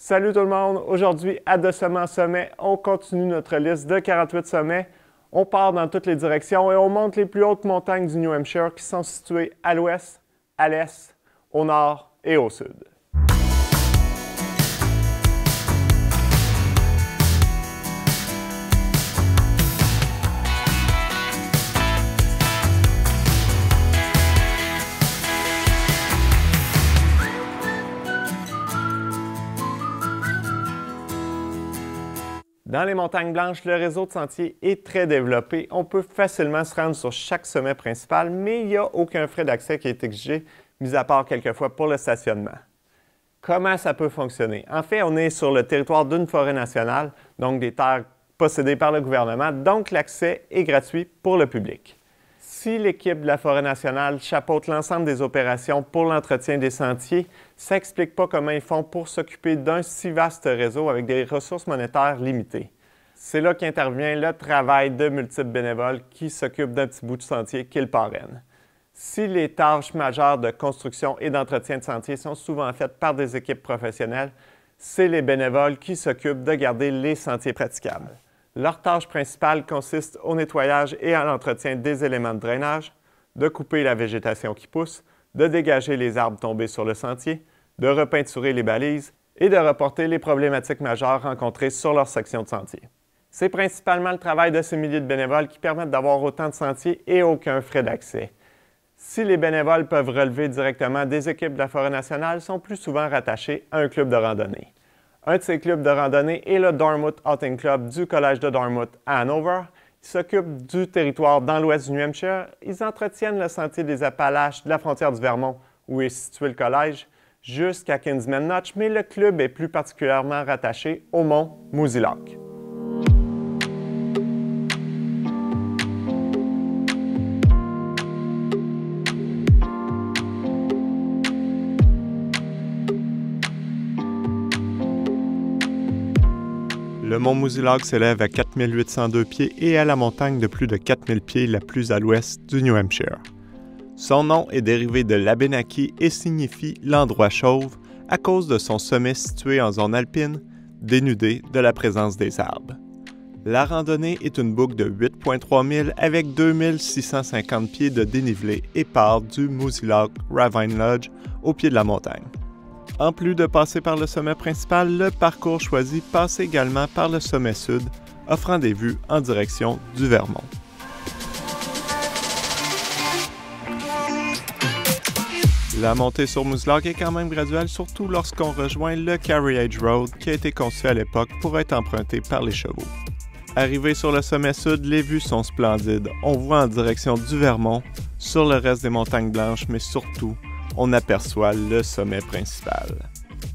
Salut tout le monde! Aujourd'hui, à De Sommet en Sommet, on continue notre liste de 48 sommets. On part dans toutes les directions et on monte les plus hautes montagnes du New Hampshire qui sont situées à l'ouest, à l'est, au nord et au sud. Dans les montagnes blanches, le réseau de sentiers est très développé. On peut facilement se rendre sur chaque sommet principal, mais il n'y a aucun frais d'accès qui est exigé, mis à part quelquefois pour le stationnement. Comment ça peut fonctionner? En fait, on est sur le territoire d'une forêt nationale, donc des terres possédées par le gouvernement, donc l'accès est gratuit pour le public. Si l'équipe de la Forêt nationale chapeaute l'ensemble des opérations pour l'entretien des sentiers, ça n'explique pas comment ils font pour s'occuper d'un si vaste réseau avec des ressources monétaires limitées. C'est là qu'intervient le travail de multiples bénévoles qui s'occupent d'un petit bout de sentier qu'ils parrainent. Si les tâches majeures de construction et d'entretien de sentiers sont souvent faites par des équipes professionnelles, c'est les bénévoles qui s'occupent de garder les sentiers praticables. Leur tâche principale consiste au nettoyage et à l'entretien des éléments de drainage, de couper la végétation qui pousse, de dégager les arbres tombés sur le sentier, de repeinturer les balises et de reporter les problématiques majeures rencontrées sur leur section de sentier. C'est principalement le travail de ces milliers de bénévoles qui permettent d'avoir autant de sentiers et aucun frais d'accès. Si les bénévoles peuvent relever directement des équipes de la Forêt nationale, sont plus souvent rattachés à un club de randonnée. Un de ces clubs de randonnée est le Dartmouth Outing Club du Collège de Dartmouth à Hanover. Ils s'occupent du territoire dans l'ouest du New Hampshire. Ils entretiennent le sentier des Appalaches de la frontière du Vermont, où est situé le collège, jusqu'à Kinsman Notch, mais le club est plus particulièrement rattaché au mont Moosilauke. Le mont Moosilauke s'élève à 4802 pieds et à la montagne de plus de 4000 pieds la plus à l'ouest du New Hampshire. Son nom est dérivé de l'Abénaquis et signifie « l'endroit chauve » à cause de son sommet situé en zone alpine, dénudé de la présence des arbres. La randonnée est une boucle de 8,3 milles avec 2650 pieds de dénivelé et part du Moosilauke Ravine Lodge au pied de la montagne. En plus de passer par le sommet principal, le parcours choisi passe également par le sommet sud, offrant des vues en direction du Vermont. La montée sur Moosilauke est quand même graduelle, surtout lorsqu'on rejoint le Carriage Road qui a été conçu à l'époque pour être emprunté par les chevaux. Arrivé sur le sommet sud, les vues sont splendides. On voit en direction du Vermont, sur le reste des montagnes blanches, mais surtout, on aperçoit le sommet principal.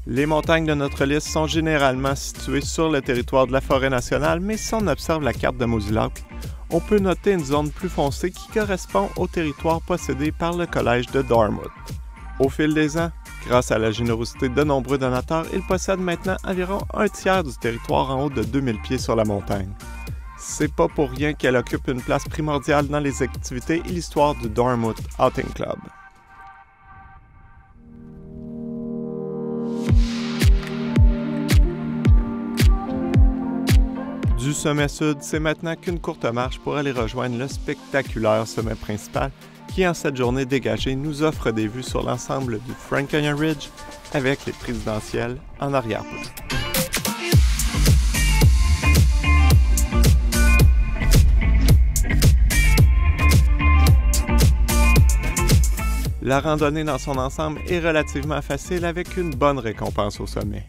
Les montagnes de notre liste sont généralement situées sur le territoire de la Forêt nationale, mais si on observe la carte de Moosilauke, on peut noter une zone plus foncée qui correspond au territoire possédé par le Collège de Dartmouth. Au fil des ans, grâce à la générosité de nombreux donateurs, il possède maintenant environ un tiers du territoire en haut de 2000 pieds sur la montagne. C'est pas pour rien qu'elle occupe une place primordiale dans les activités et l'histoire du Dartmouth Outing Club. Du sommet sud, c'est maintenant qu'une courte marche pour aller rejoindre le spectaculaire sommet principal qui, en cette journée dégagée, nous offre des vues sur l'ensemble du Franconia Ridge avec les présidentielles en arrière-plan. La randonnée dans son ensemble est relativement facile avec une bonne récompense au sommet.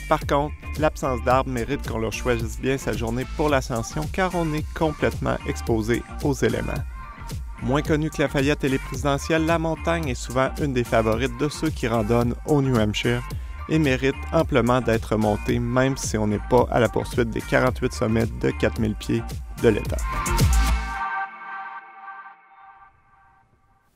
Par contre, l'absence d'arbres mérite qu'on leur choisisse bien sa journée pour l'ascension car on est complètement exposé aux éléments. Moins connue que Lafayette et les présidentielles, la montagne est souvent une des favorites de ceux qui randonnent au New Hampshire et mérite amplement d'être montée même si on n'est pas à la poursuite des 48 sommets de 4000 pieds de l'État.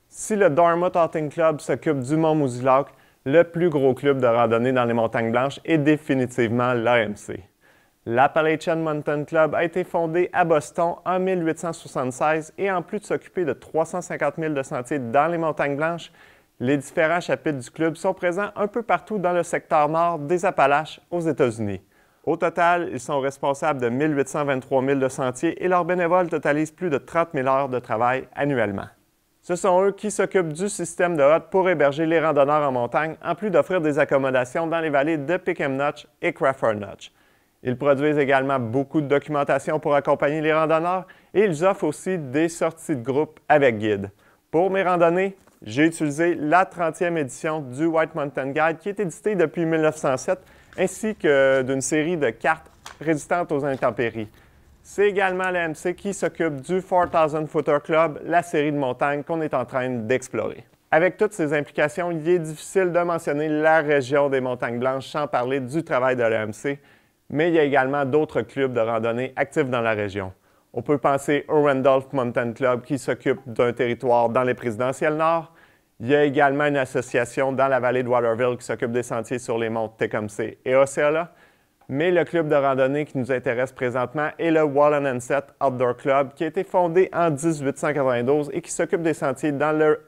Si le Dartmouth Outing Club s'occupe du mont Moosilauke, le plus gros club de randonnée dans les montagnes blanches est définitivement l'AMC. L'Appalachian Mountain Club a été fondé à Boston en 1876 et en plus de s'occuper de 350 000 de sentiers dans les montagnes blanches, Les différents chapitres du club sont présents un peu partout dans le secteur nord des Appalaches aux États-Unis. Au total, ils sont responsables de 1823 milles de sentiers et leurs bénévoles totalisent plus de 30 000 heures de travail annuellement. Ce sont eux qui s'occupent du système de hottes pour héberger les randonneurs en montagne, en plus d'offrir des accommodations dans les vallées de Pickham Notch et Crawford Notch. Ils produisent également beaucoup de documentation pour accompagner les randonneurs et ils offrent aussi des sorties de groupe avec guide. Pour mes randonnées, j'ai utilisé la 30e édition du White Mountain Guide qui est édité depuis 1907, ainsi que d'une série de cartes résistantes aux intempéries. C'est également l'AMC qui s'occupe du 4000 Footer Club, la série de montagnes qu'on est en train d'explorer. Avec toutes ces implications, il est difficile de mentionner la région des Montagnes Blanches sans parler du travail de l'AMC, mais il y a également d'autres clubs de randonnée actifs dans la région. On peut penser au Randolph Mountain Club qui s'occupe d'un territoire dans les présidentielles nord. Il y a également une association dans la vallée de Waterville qui s'occupe des sentiers sur les monts Tecumseh et Osceola. Mais le club de randonnée qui nous intéresse présentement est le Wallen&Seth Outdoor Club qui a été fondé en 1892 et qui s'occupe des sentiers dans le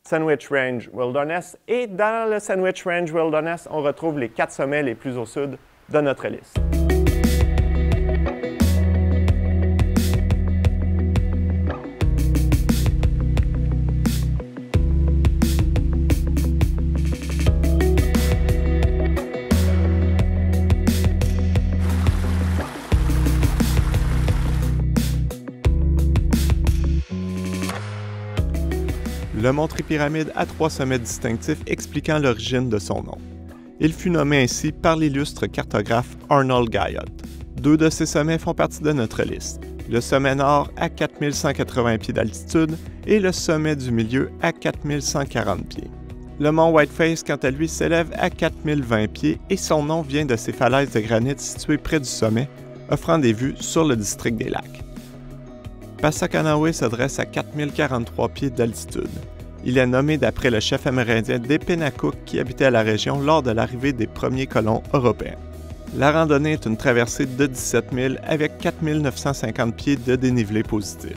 Sandwich Range Wilderness. Et dans le Sandwich Range Wilderness, on retrouve les 4 sommets les plus au sud de notre liste. Le mont Tripyramide a 3 sommets distinctifs expliquant l'origine de son nom. Il fut nommé ainsi par l'illustre cartographe Arnold Guyot. 2 de ces sommets font partie de notre liste. Le sommet nord à 4180 pieds d'altitude et le sommet du milieu à 4140 pieds. Le mont Whiteface, quant à lui, s'élève à 4020 pieds et son nom vient de ses falaises de granit situées près du sommet, offrant des vues sur le district des lacs. Passaconaway s'adresse à 4043 pieds d'altitude. Il est nommé d'après le chef amérindien des Pennacook qui habitait à la région lors de l'arrivée des premiers colons européens. La randonnée est une traversée de 17 000 avec 4950 pieds de dénivelé positif.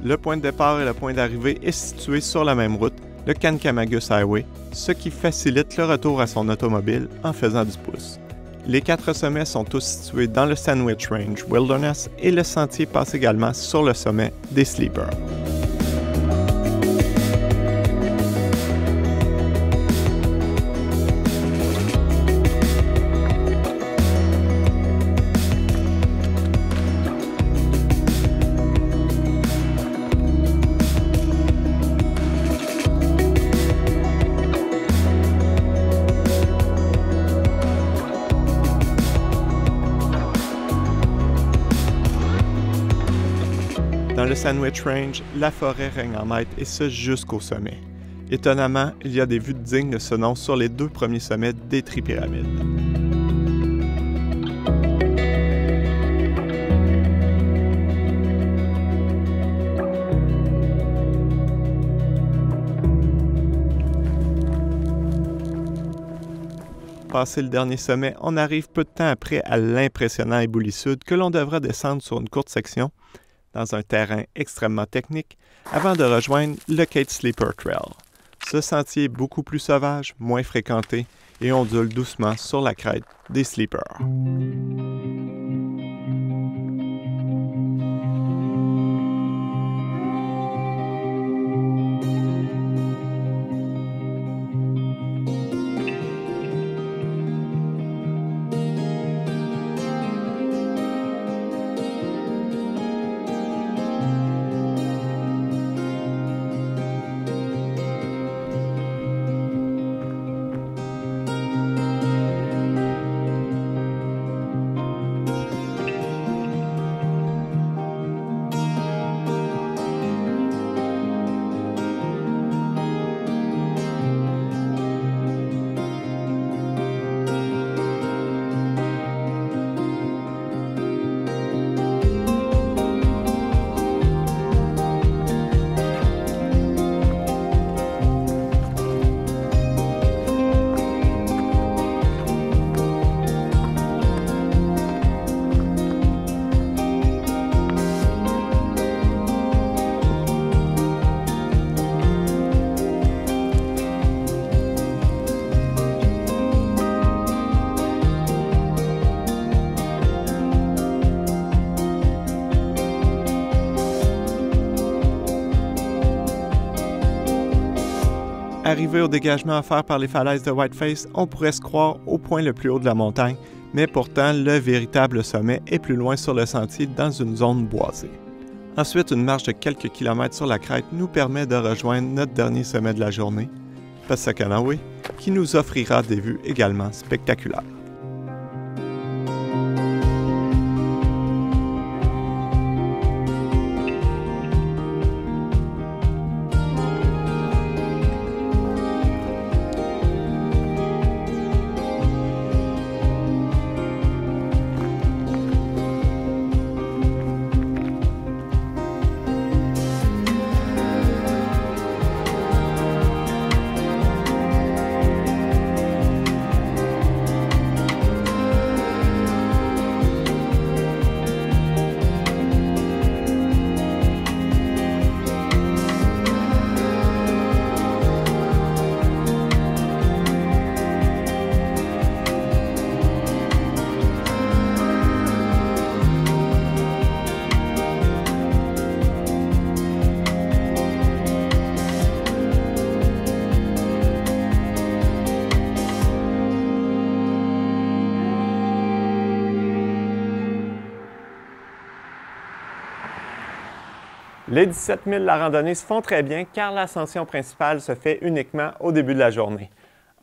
Le point de départ et le point d'arrivée est situé sur la même route, le Kancamagus Highway, ce qui facilite le retour à son automobile en faisant du pouce. Les 4 sommets sont tous situés dans le Sandwich Range Wilderness et le sentier passe également sur le sommet des Sleepers. Dans le Sandwich Range, la forêt règne en maître et ce jusqu'au sommet. Étonnamment, il y a des vues dignes de ce nom sur les 2 premiers sommets des Tripyramides. Passé le dernier sommet, on arrive peu de temps après à l'impressionnant éboulis sud que l'on devra descendre sur une courte section dans un terrain extrêmement technique avant de rejoindre le Kate Sleeper Trail. Ce sentier est beaucoup plus sauvage, moins fréquenté et ondule doucement sur la crête des Sleepers. Arrivé au dégagement offert par les falaises de Whiteface, on pourrait se croire au point le plus haut de la montagne, mais pourtant le véritable sommet est plus loin sur le sentier dans une zone boisée. Ensuite, une marche de quelques kilomètres sur la crête nous permet de rejoindre notre dernier sommet de la journée, Pasakanawe, qui nous offrira des vues également spectaculaires. Les 17 000 de la randonnée se font très bien car l'ascension principale se fait uniquement au début de la journée.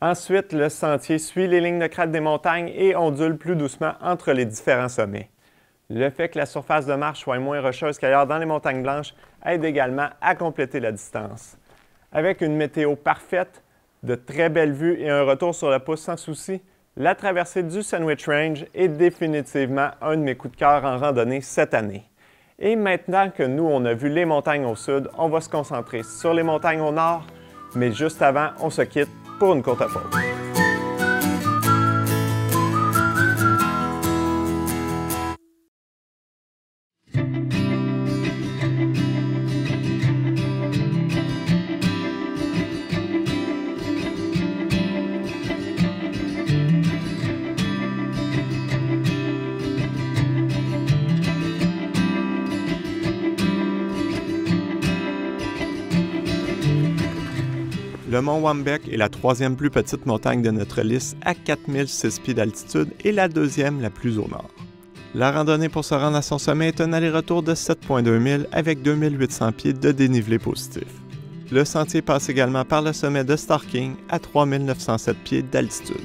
Ensuite, le sentier suit les lignes de crête des montagnes et ondule plus doucement entre les différents sommets. Le fait que la surface de marche soit moins rocheuse qu'ailleurs dans les montagnes blanches aide également à compléter la distance. Avec une météo parfaite, de très belles vues et un retour sur le pouce sans souci, la traversée du Sandwich Range est définitivement un de mes coups de cœur en randonnée cette année. Et maintenant que nous, on a vu les montagnes au sud, on va se concentrer sur les montagnes au nord, mais juste avant, on se quitte pour une courte pause. Le mont Wambeck est la troisième plus petite montagne de notre liste à 4006 pieds d'altitude et la deuxième la plus au nord. La randonnée pour se rendre à son sommet est un aller-retour de 7,2 milles avec 2800 pieds de dénivelé positif. Le sentier passe également par le sommet de Starking à 3907 pieds d'altitude.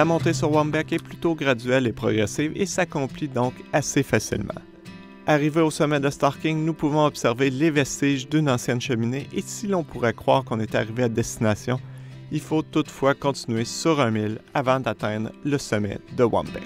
La montée sur Wambeck est plutôt graduelle et progressive et s'accomplit donc assez facilement. Arrivé au sommet de Starking, nous pouvons observer les vestiges d'une ancienne cheminée et si l'on pourrait croire qu'on est arrivé à destination, il faut toutefois continuer sur 1 mille avant d'atteindre le sommet de Wambeck.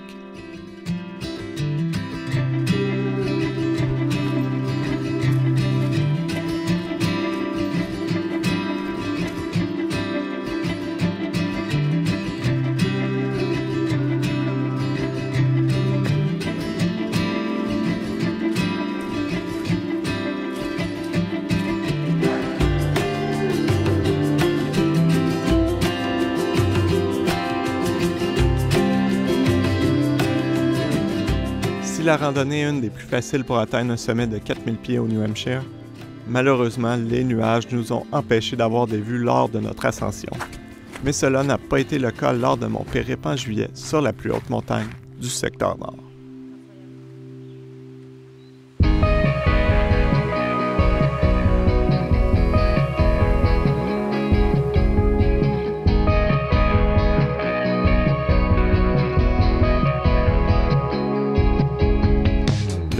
La randonnée est une des plus faciles pour atteindre un sommet de 4000 pieds au New Hampshire. Malheureusement, les nuages nous ont empêchés d'avoir des vues lors de notre ascension. Mais cela n'a pas été le cas lors de mon périple en juillet sur la plus haute montagne du secteur nord.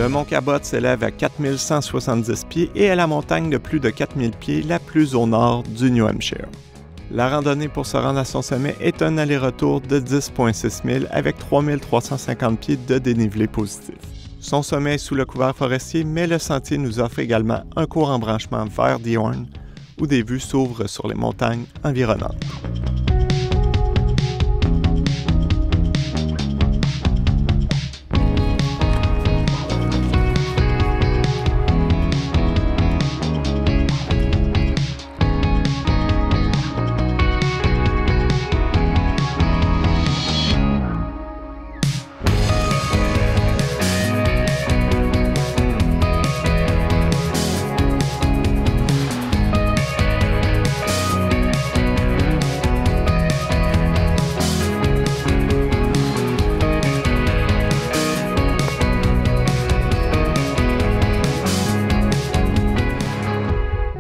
Le mont Cabot s'élève à 4170 pieds et est la montagne de plus de 4000 pieds la plus au nord du New Hampshire. La randonnée pour se rendre à son sommet est un aller-retour de 10,6 milles avec 3350 pieds de dénivelé positif. Son sommet est sous le couvert forestier, mais le sentier nous offre également un court embranchement vers The Horn, où des vues s'ouvrent sur les montagnes environnantes.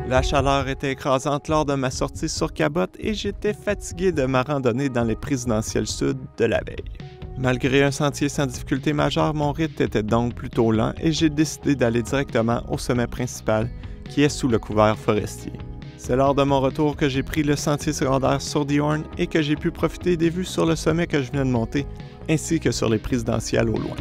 La chaleur était écrasante lors de ma sortie sur Cabot et j'étais fatigué de ma randonnée dans les présidentielles sud de la veille. Malgré un sentier sans difficulté majeure, mon rythme était donc plutôt lent et j'ai décidé d'aller directement au sommet principal qui est sous le couvert forestier. C'est lors de mon retour que j'ai pris le sentier secondaire sur The Horn et que j'ai pu profiter des vues sur le sommet que je venais de monter ainsi que sur les présidentielles au loin.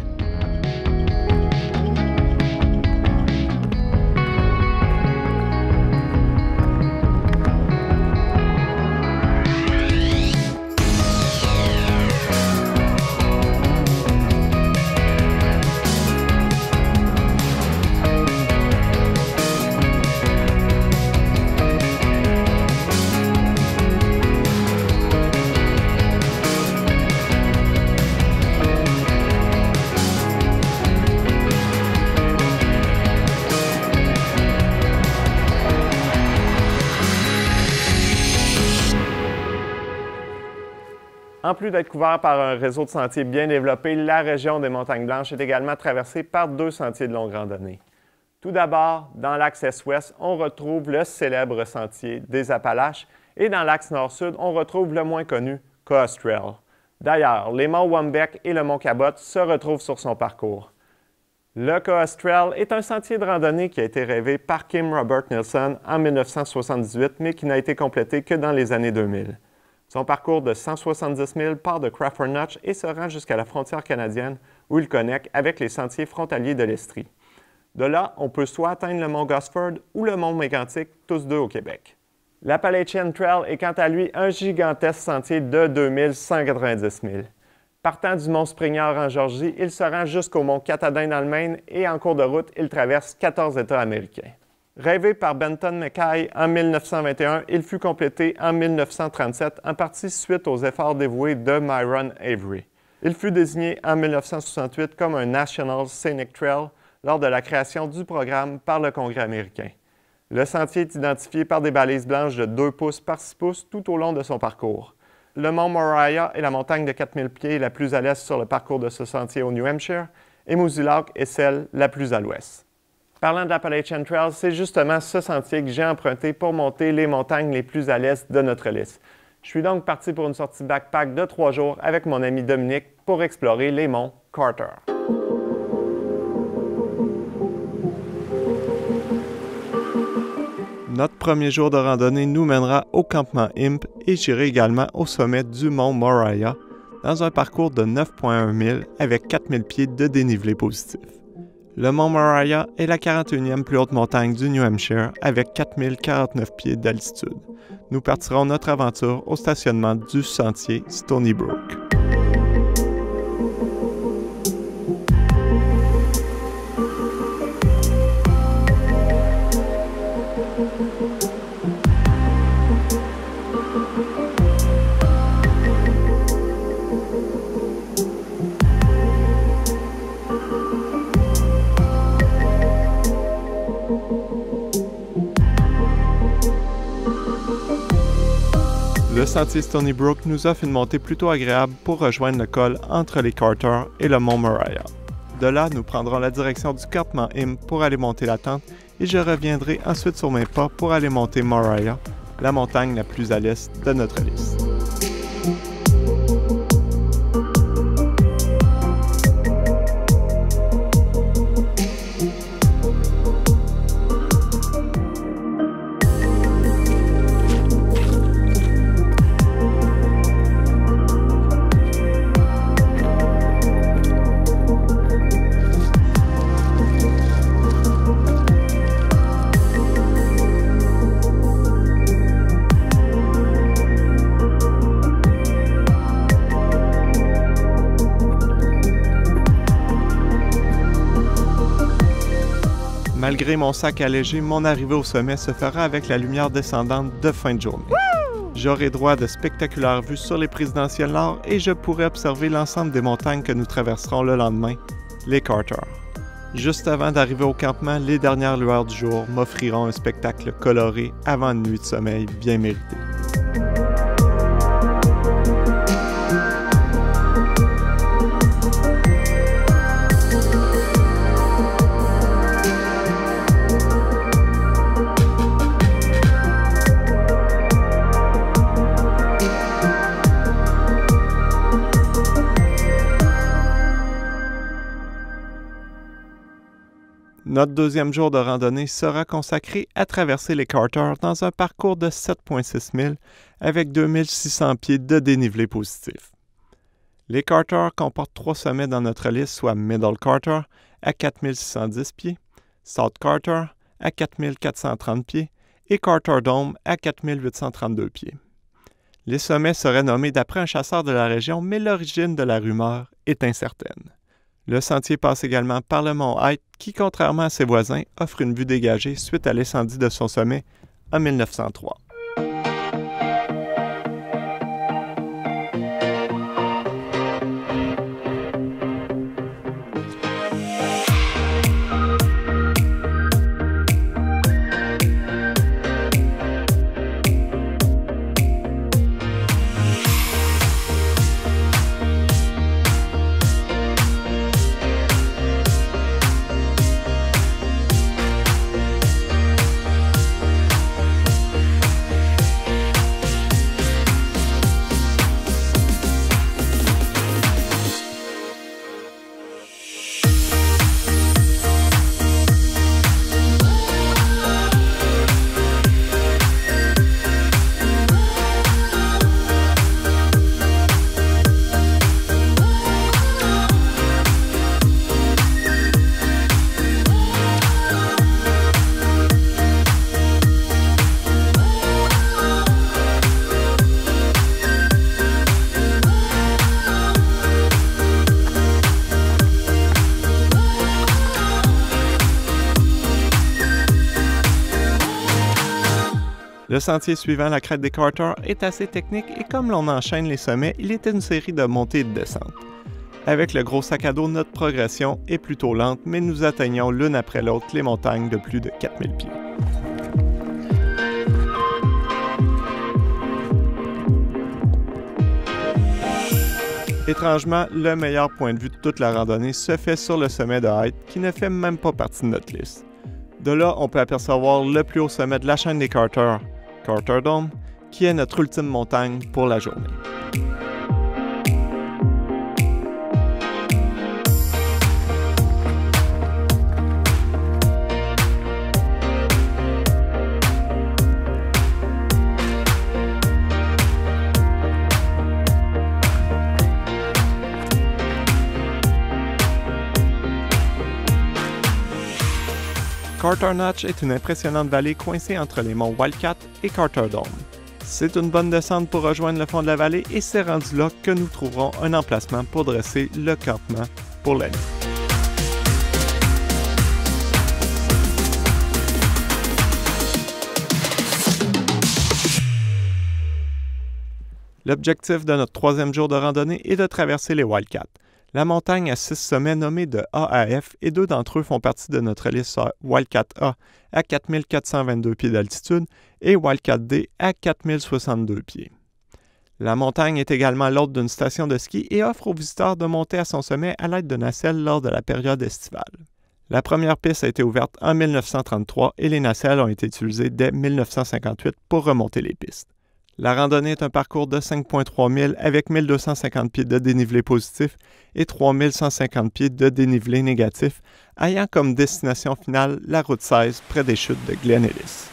En plus d'être couvert par un réseau de sentiers bien développé, la région des Montagnes Blanches est également traversée par 2 sentiers de longue randonnée. Tout d'abord, dans l'axe Est-Ouest, on retrouve le célèbre sentier des Appalaches et dans l'axe Nord-Sud, on retrouve le moins connu Coast Trail. D'ailleurs, les monts Wambeck et le mont Cabot se retrouvent sur son parcours. Le Coast Trail est un sentier de randonnée qui a été rêvé par Kim Robert Nielsen en 1978, mais qui n'a été complété que dans les années 2000. Son parcours de 170 000 part de Crawford Notch et se rend jusqu'à la frontière canadienne où il connecte avec les sentiers frontaliers de l'Estrie. De là, on peut soit atteindre le mont Gosford ou le mont Mégantic, tous deux au Québec. L'Appalachian Trail est quant à lui un gigantesque sentier de 2190 milles. Partant du mont Springer en Georgie, il se rend jusqu'au mont Katahdin dans le Maine et en cours de route, il traverse 14 États américains. Rêvé par Benton MacKaye en 1921, il fut complété en 1937, en partie suite aux efforts dévoués de Myron Avery. Il fut désigné en 1968 comme un National Scenic Trail lors de la création du programme par le Congrès américain. Le sentier est identifié par des balises blanches de 2 pouces par 6 pouces tout au long de son parcours. Le mont Moriah est la montagne de 4000 pieds la plus à l'est sur le parcours de ce sentier au New Hampshire et Moosilock est celle la plus à l'ouest. Parlant de l'Appalachian Trail, c'est justement ce sentier que j'ai emprunté pour monter les montagnes les plus à l'est de notre liste. Je suis donc parti pour une sortie backpack de 3 jours avec mon ami Dominique pour explorer les monts Carter. Notre premier jour de randonnée nous mènera au campement Imp et j'irai également au sommet du mont Moriah dans un parcours de 9,1 milles avec 4000 pieds de dénivelé positif. Le mont Moriah est la 41e plus haute montagne du New Hampshire avec 4049 pieds d'altitude. Nous partirons notre aventure au stationnement du sentier Stony Brook. Le sentier Stony Brook nous offre une montée plutôt agréable pour rejoindre le col entre les Carter et le mont Moriah. De là, nous prendrons la direction du campement Imp pour aller monter la tente et je reviendrai ensuite sur mes pas pour aller monter Moriah, la montagne la plus à l'est de notre liste. Malgré mon sac allégé, mon arrivée au sommet se fera avec la lumière descendante de fin de journée. J'aurai droit à de spectaculaires vues sur les présidentielles nord et je pourrai observer l'ensemble des montagnes que nous traverserons le lendemain, les Carter. Juste avant d'arriver au campement, les dernières lueurs du jour m'offriront un spectacle coloré avant une nuit de sommeil bien méritée. Notre deuxième jour de randonnée sera consacré à traverser les Carter dans un parcours de 7,6 milles avec 2600 pieds de dénivelé positif. Les Carter comportent 3 sommets dans notre liste, soit Middle Carter à 4610 pieds, South Carter à 4430 pieds et Carter Dome à 4832 pieds. Les sommets seraient nommés d'après un chasseur de la région, mais l'origine de la rumeur est incertaine. Le sentier passe également par le mont Height, qui, contrairement à ses voisins, offre une vue dégagée suite à l'incendie de son sommet en 1903. Le sentier suivant la crête des Carter est assez technique et comme l'on enchaîne les sommets, il est une série de montées et de descentes. Avec le gros sac à dos, notre progression est plutôt lente, mais nous atteignons l'une après l'autre les montagnes de plus de 4000 pieds. Étrangement, le meilleur point de vue de toute la randonnée se fait sur le sommet de Height, qui ne fait même pas partie de notre liste. De là, on peut apercevoir le plus haut sommet de la chaîne des Carter, Carter Dome, qui est notre ultime montagne pour la journée. Carter Notch est une impressionnante vallée coincée entre les monts Wildcat et Carter Dome. C'est une bonne descente pour rejoindre le fond de la vallée et c'est rendu là que nous trouverons un emplacement pour dresser le campement pour la nuit. L'objectif de notre troisième jour de randonnée est de traverser les Wildcats. La montagne a 6 sommets nommés de A à F et 2 d'entre eux font partie de notre liste Wildcat A à 4422 pieds d'altitude et Wildcat D à 4062 pieds. La montagne est également l'hôte d'une station de ski et offre aux visiteurs de monter à son sommet à l'aide de nacelles lors de la période estivale. La première piste a été ouverte en 1933 et les nacelles ont été utilisées dès 1958 pour remonter les pistes. La randonnée est un parcours de 5,3 milles avec 1250 pieds de dénivelé positif et 3150 pieds de dénivelé négatif, ayant comme destination finale la route 16 près des chutes de Glen Ellis.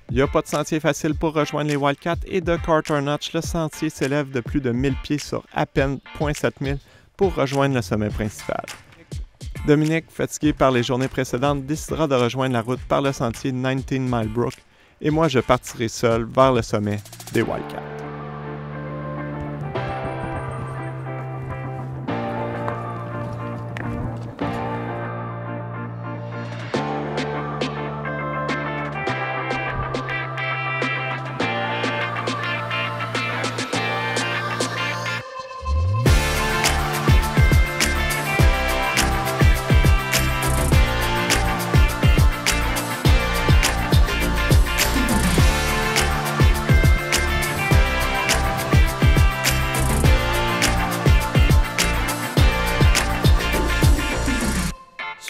Il n'y a pas de sentier facile pour rejoindre les Wildcats et de Carter Notch, le sentier s'élève de plus de 1000 pieds sur à peine 0,7 milles pour rejoindre le sommet principal. Dominique, fatigué par les journées précédentes, décidera de rejoindre la route par le sentier 19 Mile Brook et moi je partirai seul vers le sommet des Wildcats.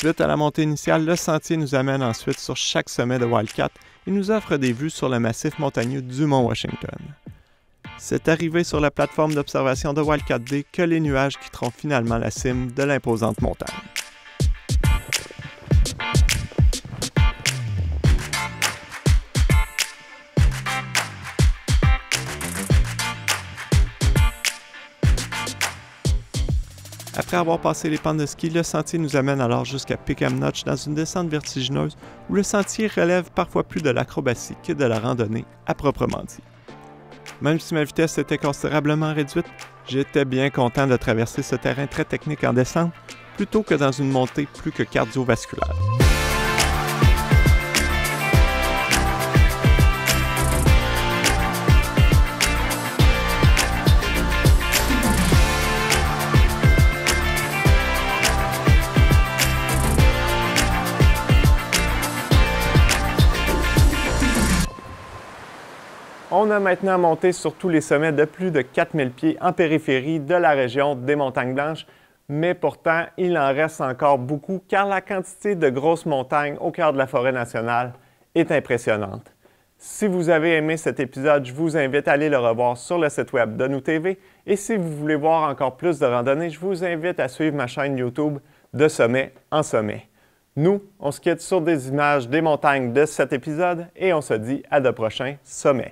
Suite à la montée initiale, le sentier nous amène ensuite sur chaque sommet de Wildcat et nous offre des vues sur le massif montagneux du mont Washington. C'est arrivé sur la plateforme d'observation de Wildcat D que les nuages quitteront finalement la cime de l'imposante montagne. Après avoir passé les pentes de ski, le sentier nous amène alors jusqu'à Pickham Notch dans une descente vertigineuse où le sentier relève parfois plus de l'acrobatie que de la randonnée à proprement dit. Même si ma vitesse était considérablement réduite, j'étais bien content de traverser ce terrain très technique en descente plutôt que dans une montée plus que cardiovasculaire. On a maintenant monté sur tous les sommets de plus de 4000 pieds en périphérie de la région des Montagnes Blanches, mais pourtant, il en reste encore beaucoup car la quantité de grosses montagnes au cœur de la forêt nationale est impressionnante. Si vous avez aimé cet épisode, je vous invite à aller le revoir sur le site web de nous.tv et si vous voulez voir encore plus de randonnées, je vous invite à suivre ma chaîne YouTube de sommet en sommet. Nous, on se quitte sur des images des montagnes de cet épisode et on se dit à de prochains sommets.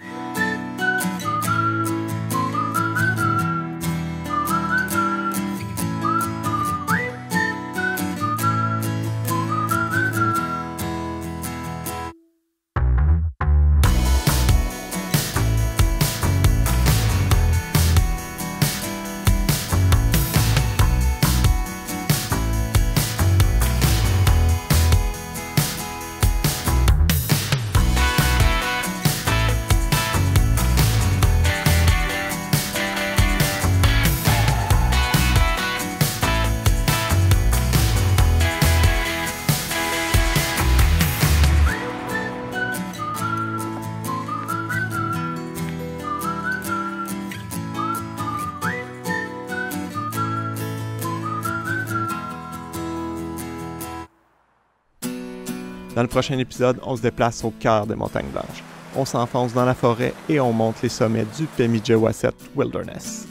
Dans le prochain épisode, on se déplace au cœur des Montagnes Blanches. On s'enfonce dans la forêt et on monte les sommets du Pemigewasset Wilderness.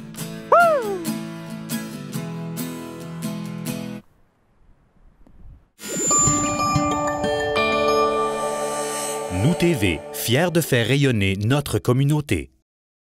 Nous TV, fiers de faire rayonner notre communauté.